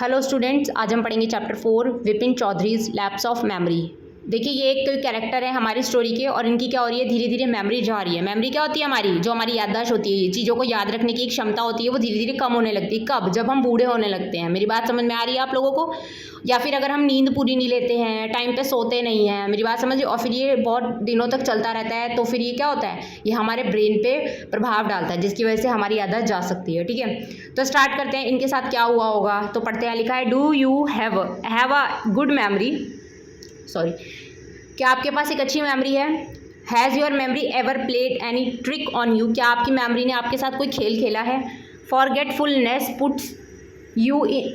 Hello students, आज हम पढ़ेंगे chapter 4 Vipin Chaudhary's lapse of memory. देखिए, ये एक तो कैरेक्टर है हमारी स्टोरी के और इनकी क्या हो रही है, धीरे धीरे मेमोरी जा रही है। मेमोरी क्या होती है हमारी, जो हमारी याददाश्त होती है, चीज़ों को याद रखने की एक क्षमता होती है, वो धीरे धीरे कम होने लगती है। कब? जब हम बूढ़े होने लगते हैं। मेरी बात समझ में आ रही है आप लोगों को? या फिर अगर हम नींद पूरी नहीं लेते हैं, टाइम पे सोते नहीं हैं, मेरी बात समझिए, और फिर ये बहुत दिनों तक चलता रहता है, तो फिर ये क्या होता है, ये हमारे ब्रेन पे प्रभाव डालता है, जिसकी वजह से हमारी याददाश्त जा सकती है। ठीक है, तो स्टार्ट करते हैं, इनके साथ क्या हुआ होगा। तो पढ़ते हैं, लिखा है do you have a good memory, sorry, क्या आपके पास एक अच्छी मेमोरी है। Has your memory ever played any trick on you, क्या आपकी मेमोरी ने आपके साथ कोई खेल खेला है। Forgetfulness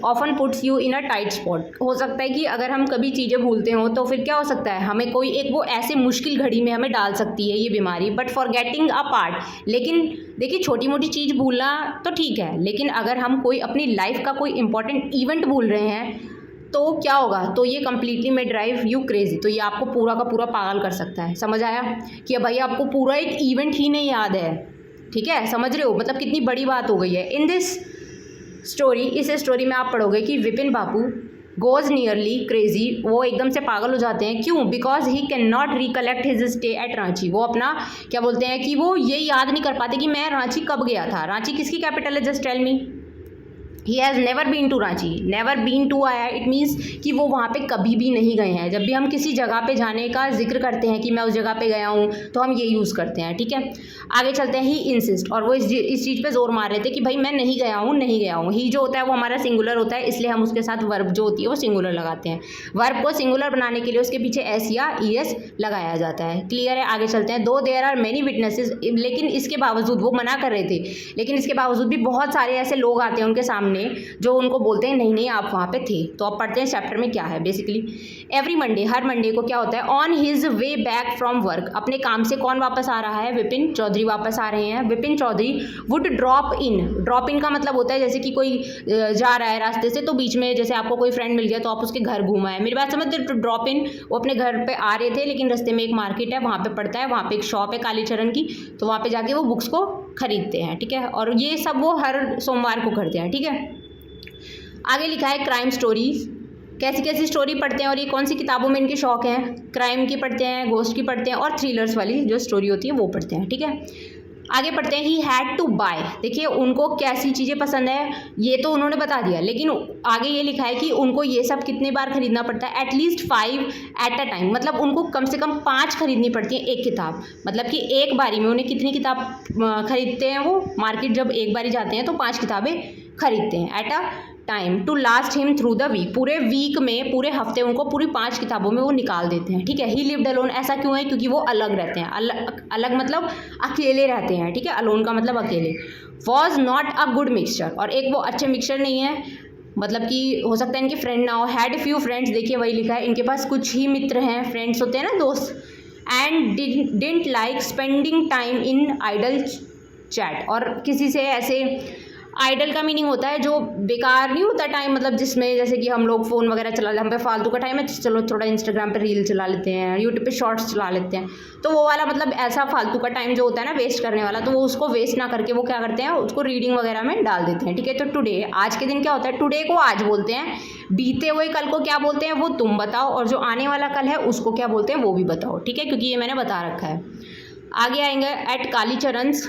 often puts you in a tight spot, हो सकता है कि अगर हम कभी चीज़ें भूलते हो तो फिर क्या हो सकता है, हमें कोई एक वो ऐसे मुश्किल घड़ी में हमें डाल सकती है ये बीमारी। बट फॉरगेटिंग अ पार्ट, लेकिन देखिए छोटी मोटी चीज़ भूलना तो ठीक है, लेकिन अगर हम कोई अपनी लाइफ का कोई इंपॉर्टेंट इवेंट भूल रहे हैं तो क्या होगा, तो ये कंप्लीटली में ड्राइव यू क्रेजी, तो ये आपको पूरा का पूरा पागल कर सकता है। समझ आया कि भाई आपको पूरा एक इवेंट ही नहीं याद है। ठीक है, समझ रहे हो, मतलब कितनी बड़ी बात हो गई है। इन दिस स्टोरी, इस स्टोरी में आप पढ़ोगे कि विपिन बापू गोज नियरली क्रेजी, वो एकदम से पागल हो जाते हैं। क्यों? Because he can not recollect his stay at Ranchi, वो अपना क्या बोलते हैं कि वो ये याद नहीं कर पाते कि मैं रांची कब गया था। रांची किसकी कैपिटल है, just tell me. He has never been to Ranchi, never been to आया, इट मीन्स कि वो वहाँ पे कभी भी नहीं गए हैं। जब भी हम किसी जगह पे जाने का जिक्र करते हैं कि मैं उस जगह पे गया हूँ, तो हम ये यूज़ करते हैं। ठीक है, आगे चलते हैं। ही इंसिस्ट, और वो इस चीज़ पे जोर मार रहे थे कि भाई मैं नहीं गया हूँ, नहीं गया हूँ। ही जो होता है वो हमारा सिंगुलर होता है, इसलिए हम उसके साथ वर्ब जो होती है वो सिंगुलर लगाते हैं। वर्ब को सिंगुलर बनाने के लिए उसके पीछे एस या ई एस लगाया जाता है। क्लियर है? आगे चलते हैं। दो देयर आर मेनी विटनेसेस, लेकिन इसके बावजूद वो मना कर रहे थे, लेकिन इसके बावजूद भी बहुत सारे ऐसे लोग आते हैं उनके सामने जो उनको बोलते हैं नहीं नहीं आप वहाँ पे थे। तो अब पढ़ते हैं चैप्टर में क्या है। बेसिकली एवरी मंडे, हर मंडे को क्या होता है, on his way back from work, अपने काम से कौन वापस आ रहा है, विपिन चौधरी वापस आ रहे हैं। Vipin Chaudhary would drop in का मतलब होता है जैसे कि कोई जा रहा है रास्ते से, तो बीच में जैसे आपको कोई फ्रेंड मिल गया तो आप उसके घर घूम आए। मेरी बात समझते, तो ड्रॉप इन, वो अपने घर पे आ रहे थे, लेकिन रास्ते में एक मार्केट है, वहाँ पे पड़ता है, वहाँ पे एक शॉप है कालीचरण की, तो वहाँ पे जाके वो बुक्स को खरीदते हैं। ठीक है, और ये सब वो हर सोमवार को करते हैं। ठीक है, आगे लिखा है क्राइम स्टोरीज, कैसी कैसी स्टोरी पढ़ते हैं और ये कौन सी किताबों में इनके शौक हैं। क्राइम की पढ़ते हैं, घोस्ट की पढ़ते हैं, और थ्रिलर्स वाली जो स्टोरी होती है वो पढ़ते हैं। ठीक है, आगे पढ़ते हैं। ही हैड टू बाय, देखिए उनको कैसी चीज़ें पसंद है ये तो उन्होंने बता दिया, लेकिन आगे ये लिखा है कि उनको ये सब कितने बार खरीदना पड़ता है, एटलीस्ट 5 एट अ टाइम, मतलब उनको कम से कम 5 खरीदनी पड़ती है एक किताब, मतलब कि एक बारी में उन्हें कितनी किताब खरीदते हैं वो, मार्केट जब एक बारी जाते हैं तो 5 किताबें खरीदते हैं at a time, to last him through the week, पूरे वीक में, पूरे हफ्ते उनको पूरी 5 किताबों में वो निकाल देते हैं। ठीक है, ही लिव्ड अलोन, ऐसा क्यों है, क्योंकि वो अलग रहते हैं, अलग मतलब अकेले रहते हैं। ठीक है, अलोन का मतलब अकेले। Was not a good mixture, और एक वो अच्छे मिक्सचर नहीं है, मतलब कि हो सकता है इनके फ्रेंड ना हो। हैड फ्यू फ्रेंड्स, देखिए वही लिखा है, इनके पास कुछ ही मित्र हैं, फ्रेंड्स होते हैं ना, दोस्त। And didn't like spending time in idle chat, और किसी से ऐसे, आइडल का मीनिंग होता है जो बेकार नहीं होता टाइम, मतलब जिसमें जैसे कि हम लोग फ़ोन वगैरह चला ले, हम पे फालतू का टाइम है, चलो थोड़ा इंस्टाग्राम पे रील चला लेते हैं, यूट्यूब पे शॉर्ट्स चला लेते हैं, तो वो वाला मतलब ऐसा फालतू का टाइम जो होता है ना वेस्ट करने वाला, तो वो उसको वेस्ट ना करके वो क्या करते हैं, उसको रीडिंग वगैरह में डाल देते हैं। ठीक है, तो टुडे, आज के दिन क्या होता है, टुडे को आज बोलते हैं, बीते हुए कल को क्या बोलते हैं वो तुम बताओ, और जो आने वाला कल है उसको क्या बोलते हैं वो भी बताओ। ठीक है, क्योंकि ये मैंने बता रखा है। आगे आएंगे, at Kalicharan's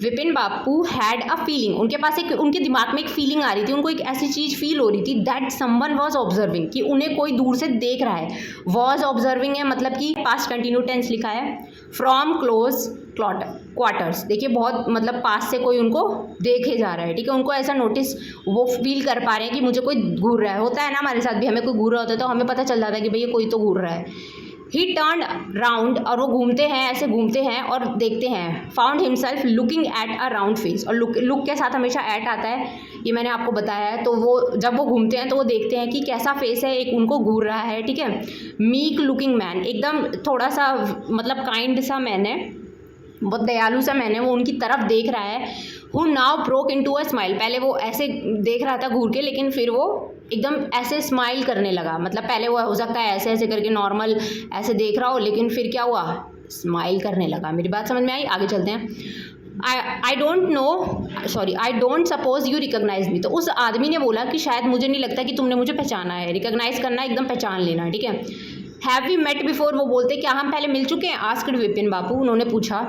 Vipin Bapu had a feeling, उनके पास एक, उनके दिमाग में एक फीलिंग आ रही थी, उनको एक ऐसी चीज़ फील हो रही थी, दैट समवन वॉज ऑब्जर्विंग, कि उन्हें कोई दूर से देख रहा है। वॉज ऑब्जर्विंग है मतलब कि पास्ट कंटिन्यू टेंस लिखा है। फ्रॉम क्लोज क्वार्टर्स, देखिए बहुत मतलब पास से कोई उनको देखे जा रहा है। ठीक है, उनको ऐसा नोटिस, वो फील कर पा रहे हैं कि मुझे कोई घूर रहा है, होता है ना हमारे साथ भी, हमें कोई घूर रहा होता है तो हमें पता चल जाता है कि भैया कोई तो घूर रहा है। ही टर्न राउंड, और वो घूमते हैं, ऐसे घूमते हैं और देखते हैं। Found himself looking at a round face, और लुक के साथ हमेशा एट आता है, ये मैंने आपको बताया है। तो वो जब वो घूमते हैं तो वो देखते हैं कि कैसा फेस है, एक उनको घूर रहा है। ठीक है, मीक लुकिंग मैन, एकदम थोड़ा सा मतलब काइंड सा मैन है, बहुत दयालु सा मैन है, वो उनकी तरफ देख रहा है। Who now broke into a smile, पहले वो ऐसे देख रहा था घूर के, लेकिन फिर वो एकदम ऐसे स्माइल करने लगा, मतलब पहले वो हो सकता है ऐसे ऐसे करके नॉर्मल ऐसे देख रहा हो, लेकिन फिर क्या हुआ, स्माइल करने लगा। मेरी बात समझ में आई? आगे चलते हैं। I don't know, sorry, I don't suppose you recognise me. तो उस आदमी ने बोला कि शायद मुझे नहीं लगता कि तुमने मुझे पहचाना है। रिकॉग्नाइज करना, एकदम पहचान लेना, ठीक है। हैव वी मेट बिफोर, वो बोलते क्या हम पहले मिल चुके हैं? आस्क्ड विपिन बाबू, उन्होंने पूछा।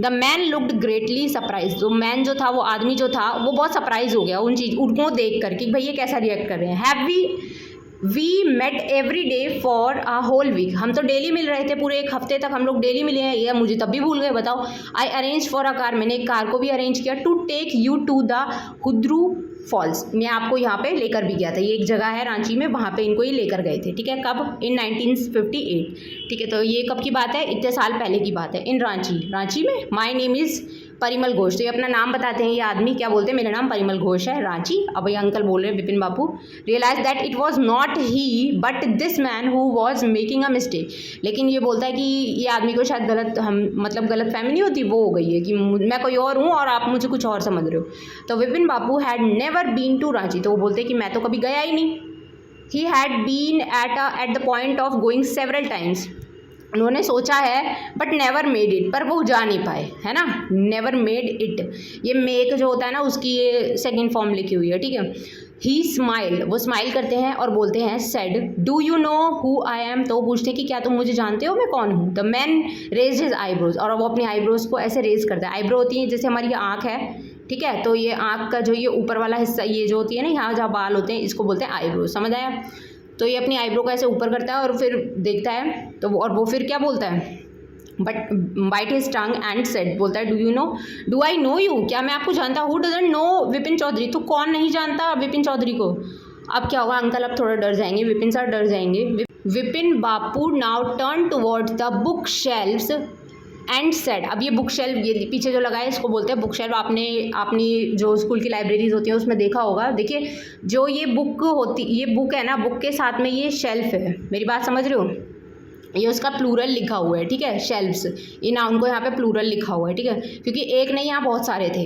The man looked greatly surprise, तो मैन जो था, वो आदमी जो था, वो बहुत सरप्राइज हो गया उनको देख कर कि भाई ये कैसा रिएक्ट कर रहे हैं। Have we met every day for a whole week, हम तो डेली मिल रहे थे, पूरे एक हफ्ते तक हम लोग डेली मिले हैं, ये मुझे तब भी भूल गए, बताओ। I arrange for a car, मैंने एक कार को भी अरेंज किया। To take you to the Hudru falls, मैं आपको यहाँ पे लेकर भी गया था। ये एक जगह है रांची में, वहाँ पे इनको ये लेकर गए थे, ठीक है। कब? इन 1958, ठीक है। तो ये कब की बात है? इतने साल पहले की बात है। इन रांची में। My name is Parimal Ghosh, तो ये अपना नाम बताते हैं ये आदमी, क्या बोलते हैं? मेरा नाम परिमल घोष है, रांची। अब ये अंकल बोल रहे हैं Vipin Babu. Realise that it was not he but this man who was making a mistake, लेकिन ये बोलता है कि ये आदमी को शायद गलत फहमी नहीं होती, वो हो गई है कि मैं कोई और हूँ और आप मुझे कुछ और समझ रहे हो। तो Vipin Babu had never been to Ranchi, तो वो बोलते कि मैं तो कभी गया ही नहीं। He had been at the point of going several times, उन्होंने सोचा है बट नेवर मेड इट, पर वो जा नहीं पाए, है ना। नेवर मेड इट, ये मेक जो होता है ना, उसकी ये सेकेंड फॉर्म लिखी हुई है, ठीक है। ही स्माइल्ड, वो स्माइल करते हैं और बोलते हैं said do you know who I am, तो वो पूछते हैं कि क्या तुम मुझे जानते हो, मैं कौन हूँ। The man raise his eyebrows, और वो अपनी आईब्रोज को ऐसे रेज करता है। आईब्रो होती है जैसे हमारी आँख है, ठीक है, तो ये आँख का जो ये ऊपर वाला हिस्सा, ये जो होती है ना यहाँ जहाँ बाल होते हैं, इसको बोलते हैं आईब्रोज, समझ आया। तो ये अपनी आईब्रो को ऐसे ऊपर करता है और फिर देखता है, तो वो फिर क्या बोलता है? But bite his tongue and said, बोलता है डू आई नो यू, क्या मैं आपको जानता हूँ? Who doesn't know Vipin Chaudhary, तो कौन नहीं जानता विपिन चौधरी को। अब क्या होगा? अंकल अब थोड़ा डर जाएंगे, विपिन सर डर जाएंगे। Vipin Babu now turned towards the book shelves and said, अब ये बुक शेल्फ, ये पीछे जो लगा है इसको बोलते हैं बुक शेल्फ। आपने अपनी जो स्कूल की लाइब्रेरीज होती है उसमें देखा होगा। देखिए जो ये बुक है ना, बुक के साथ में ये शेल्फ है, मेरी बात समझ रहे हो? ये उसका प्लूरल लिखा हुआ है, ठीक है, शेल्फ्स, ये नाउन को यहाँ पे प्लूरल लिखा हुआ है, ठीक है, क्योंकि एक नहीं यहाँ बहुत सारे थे।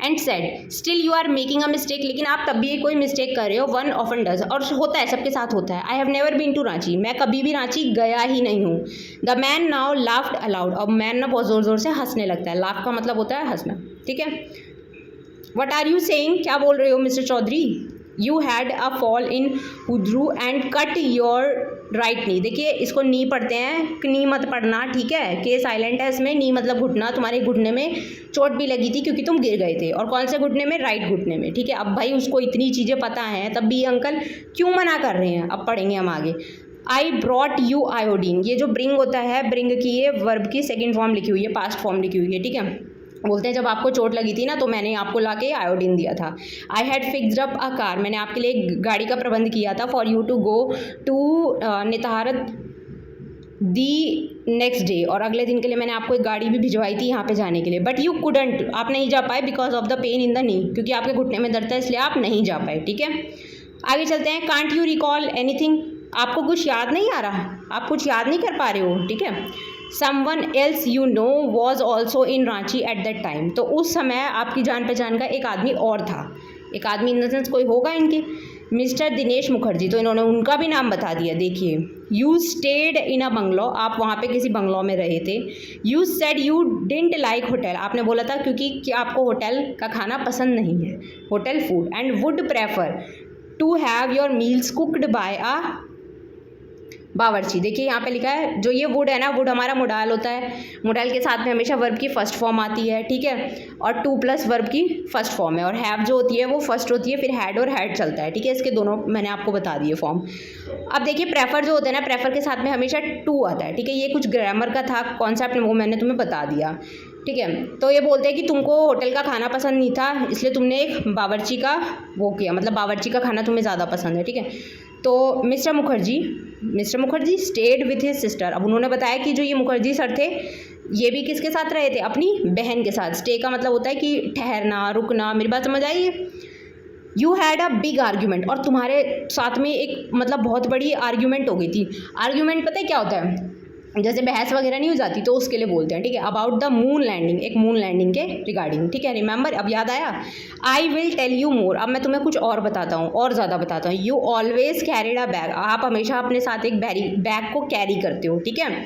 And said still you are making a mistake, लेकिन आप तब भी कोई मिस्टेक कर रहे हो। वन ऑफन डज, और होता है, सबके साथ होता है। I have never been to Ranchi, मैं कभी भी रांची गया ही नहीं हूँ। The man now laughed aloud, अब मैन ना बहुत ज़ोर ज़ोर से हंसने लगता है। लाफ का मतलब होता है हंसना, ठीक है। वट आर यू सेइंग, क्या बोल रहे हो mister Chowdhury? You had a fall in Hudru and cut your right knee, देखिए इसको नी पढ़ते हैं, नी मत पढ़ना, ठीक है, के साइलेंट है इसमें। नी मतलब घुटना, तुम्हारे घुटने में चोट भी लगी थी क्योंकि तुम गिर गए थे, और कौन से घुटने में? राइट घुटने में, ठीक है। अब भाई उसको इतनी चीज़ें पता हैं, तब भी अंकल क्यों मना कर रहे हैं? अब पढ़ेंगे हम आगे। आई ब्रॉट यू आयोडीन, ये जो ब्रिंग होता है, ब्रिंग की ये वर्ब की सेकेंड फॉर्म लिखी हुई है, पास्ट फॉर्म लिखी हुई है, ठीक है। बोलते हैं जब आपको चोट लगी थी ना, तो मैंने आपको लाके आयोडीन दिया था। I had fixed up a car, मैंने आपके लिए एक गाड़ी का प्रबंध किया था। For you to go to Netarhat the next day, और अगले दिन के लिए मैंने आपको एक गाड़ी भी भिजवाई थी यहाँ पे जाने के लिए। बट यू कुडंट, आप नहीं जा पाए because of the pain in the knee, क्योंकि आपके घुटने में दर्द है इसलिए आप नहीं जा पाए, ठीक है। आगे चलते हैं। कांट यू रिकॉल एनीथिंग, आपको कुछ याद नहीं आ रहा, आप कुछ याद नहीं कर पा रहे हो, ठीक है। Someone else you know was also in Ranchi at that time, तो उस समय आपकी जान पहचान का एक आदमी और था, एक आदमी इन द सेंस कोई होगा इनके, मिस्टर दिनेश मुखर्जी, तो इन्होंने उनका भी नाम बता दिया। देखिए you stayed in a bungalow, आप वहाँ पे किसी बंगलो में रहे थे। You said you didn't like hotel, आपने बोला था क्योंकि कि आपको होटल का खाना पसंद नहीं है, hotel food. And would prefer to have your meals cooked by a bawarchi, देखिए यहाँ पे लिखा है, जो ये वुड है ना, वुड हमारा मोडाल होता है, मोडाल के साथ में हमेशा वर्ब की फर्स्ट फॉर्म आती है, ठीक है, और टू प्लस वर्ब की फर्स्ट फॉर्म है, और हैव जो होती है वो फर्स्ट होती है, फिर हैड और हैड चलता है, ठीक है। इसके दोनों मैंने आपको बता दिए फॉर्म। अब देखिए प्रेफर जो होता है ना, प्रेफर के साथ में हमेशा टू आता है, ठीक है। ये कुछ ग्रामर का था कॉन्सेप्ट, वो मैंने तुम्हें बता दिया, ठीक है। तो ये बोलते हैं कि तुमको होटल का खाना पसंद नहीं था, इसलिए तुमने एक बावर्ची का वो किया, मतलब बावर्ची का खाना तुम्हें ज़्यादा पसंद है, ठीक है। तो mister Mukherjee stayed with his sister, अब उन्होंने बताया कि जो ये मुखर्जी सर थे, ये भी किसके साथ रहे थे? अपनी बहन के साथ। स्टे का मतलब होता है कि ठहरना, रुकना, मेरी बात समझ आई है। You had a big argument, और तुम्हारे साथ में एक मतलब बहुत बड़ी आर्ग्यूमेंट हो गई थी। आर्ग्यूमेंट पता है क्या होता है? जैसे बहस वगैरह नहीं हो जाती तो उसके लिए बोलते हैं, ठीक है। अबाउट द मून लैंडिंग, एक मून लैंडिंग के रिगार्डिंग, ठीक है। रिमेंबर, अब याद आया। I will tell you more, अब मैं तुम्हें कुछ और बताता हूँ, और ज़्यादा बताता हूँ। You always carried a bag, आप हमेशा अपने साथ एक बैग को कैरी करते हो, ठीक है।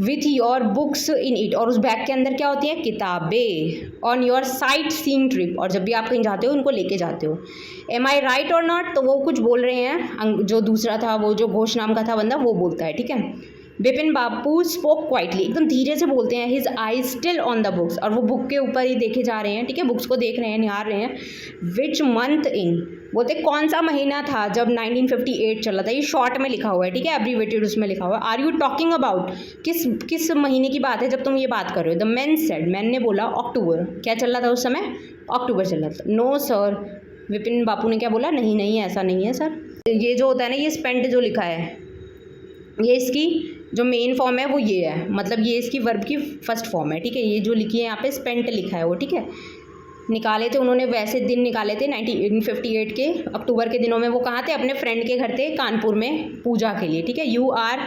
With your books in it, और उस बैग के अंदर क्या होती है, किताबें। On your sight seeing trip, और जब भी आप कहीं जाते हो उनको लेके जाते हो। एम आई राइट और नॉट, तो वो कुछ बोल रहे हैं, जो दूसरा था, वो जो घोष नाम का था बंदा, वो बोलता है, ठीक है। विपिन बापू स्पोक क्वाइटली, एकदम धीरे से बोलते हैं, his I still on the books, और वो बुक के ऊपर ही देखे जा रहे हैं, ठीक है, बुक्स को देख रहे हैं, निहार रहे हैं। विच मंथ इन, बोलते कौन सा महीना था जब 1958 चला था, ये शॉर्ट में लिखा हुआ है, ठीक है, एब्रीवेटेड उसमें लिखा हुआ है। आर यू टॉकिंग अबाउट, किस महीने की बात है जब तुम ये बात कर रहे हो। द मैन सेड, मैन ने बोला, अक्टूबर, क्या चल रहा था उस समय, अक्टूबर चल रहा था। नो सर, विपिन बापू ने क्या बोला, नहीं ऐसा नहीं है सर। ये जो होता है ना, ये स्पेंट जो लिखा है, ये इसकी जो मेन फॉर्म है वो ये है, मतलब ये इसकी वर्ब की फर्स्ट फॉर्म है, ठीक है। ये जो लिखी है यहाँ पे स्पेंट लिखा है वो, ठीक है। निकाले थे उन्होंने, वैसे दिन निकाले थे 1958 के अक्टूबर के दिनों में। वो कहाँ थे, अपने फ्रेंड के घर थे कानपुर में, पूजा के लिए, ठीक है। You are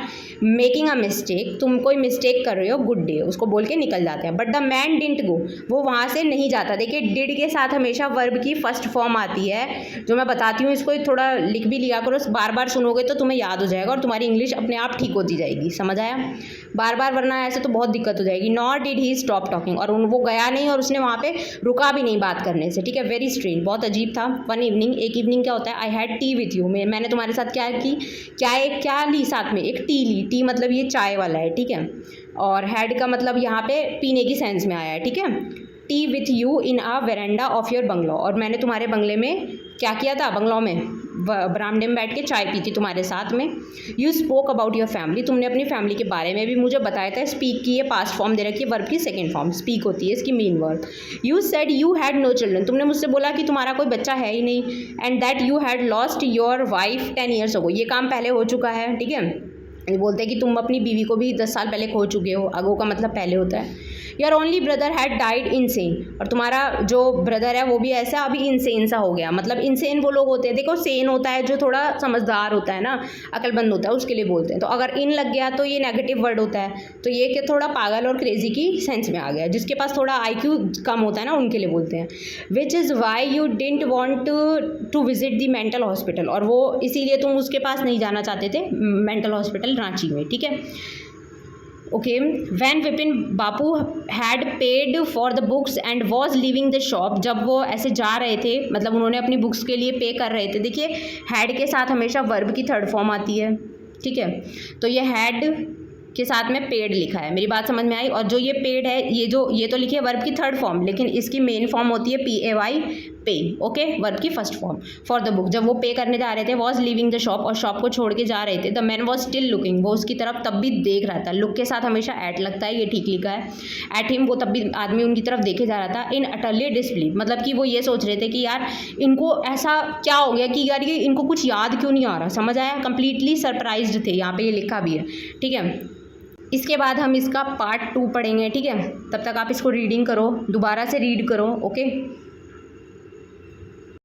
making a mistake, तुम कोई मिस्टेक कर रहे हो, गुड डे, उसको बोल के निकल जाते हैं। But the man didn't go, वो वहाँ से नहीं जाता। देखिए डिड के साथ हमेशा वर्ब की फर्स्ट फॉर्म आती है, जो मैं बताती हूँ, इसको थोड़ा लिख भी लिया करो, बार बार सुनोगे तो तुम्हें याद हो जाएगा और तुम्हारी इंग्लिश अपने आप ठीक होती जाएगी, समझ आया, बार बार, वरना ऐसे तो बहुत दिक्कत हो जाएगी। Not did he stop talking, और वो गया नहीं और उसने वहाँ पे रुका भी नहीं बात करने से, ठीक है। वेरी स्ट्रेंज, बहुत अजीब था। वन इवनिंग, एक इवनिंग क्या होता है, I had T with you, मैंने तुम्हारे साथ क्या की, क्या ली साथ में, एक टी ली, टी मतलब ये चाय वाला है, ठीक है। और हैड का मतलब यहाँ पे पीने की सेंस में आया है, ठीक है। Tea with you in a veranda of your bungalow, और मैंने तुम्हारे बंगले में क्या किया था, बंगलो में बरामदे में बैठ के चाय पी थी तुम्हारे साथ में। You spoke about your family, तुमने अपनी फैमिली के बारे में भी मुझे बताया था। स्पीक की ये पास्ट फॉर्म दे रखी है, वर्ब की सेकंड फॉर्म स्पीक होती है, इसकी main verb. You said you had no children, तुमने मुझसे बोला कि तुम्हारा कोई बच्चा है ही नहीं। And that you had lost your wife 10 years ago, ये काम पहले हो चुका है, ठीक है। ये बोलते हैं कि तुम अपनी बीवी को भी 10 साल पहले खो चुके हो, अगो का मतलब पहले होता है। Your only brother had died insane, और तुम्हारा जो ब्रदर है वो भी ऐसा अभी इनसेन सा हो गया। मतलब इनसेन वो लोग होते हैं, देखो सेन होता है जो थोड़ा समझदार होता है ना, अकलमंद होता है, उसके लिए बोलते हैं। तो अगर इन लग गया तो ये नेगेटिव वर्ड होता है, तो ये कि थोड़ा पागल और क्रेजी की सेंस में आ गया, जिसके पास थोड़ा IQ कम होता है ना, उनके लिए बोलते हैं। Which is why you didn't want to visit the mental hospital, और वो इसीलिए तुम उसके पास नहीं जाना चाहते थे, मेंटल हॉस्पिटल रांची में, ठीक है। Okay, when Vipin Bapu had paid for the books and was leaving the shop, जब वो ऐसे जा रहे थे, मतलब उन्होंने अपनी बुक्स के लिए पे कर रहे थे। देखिए हैड के साथ हमेशा वर्ब की थर्ड फॉर्म आती है, ठीक है। तो ये हैड के साथ में पेड लिखा है, मेरी बात समझ में आई। और जो ये पेड है, ये तो लिखी है वर्ब की थर्ड फॉर्म, लेकिन इसकी मेन फॉर्म होती है PAY, पे, ओके, वर्ब की first form. For the book, जब वो पे करने जा रहे थे, वॉज लीविंग द शॉप, और शॉप को छोड़ के जा रहे थे। The man was still looking, वो उसकी तरफ तब भी देख रहा था। लुक के साथ हमेशा एट लगता है, ये ठीक लिखा है। एट हिम, वो तब भी आदमी उनकी तरफ देखे जा रहा था। इन अटरली डिसबिलीव, मतलब कि वो ये सोच रहे थे कि यार इनको ऐसा क्या हो गया कि यार ये इनको कुछ याद क्यों नहीं आ रहा, समझ आया, कंप्लीटली सरप्राइज्ड थे, यहाँ पे ये लिखा भी है, ठीक है। इसके बाद हम इसका पार्ट 2 पढ़ेंगे, ठीक है। तब तक आप इसको रीडिंग करो, दोबारा से रीड करो, ओके।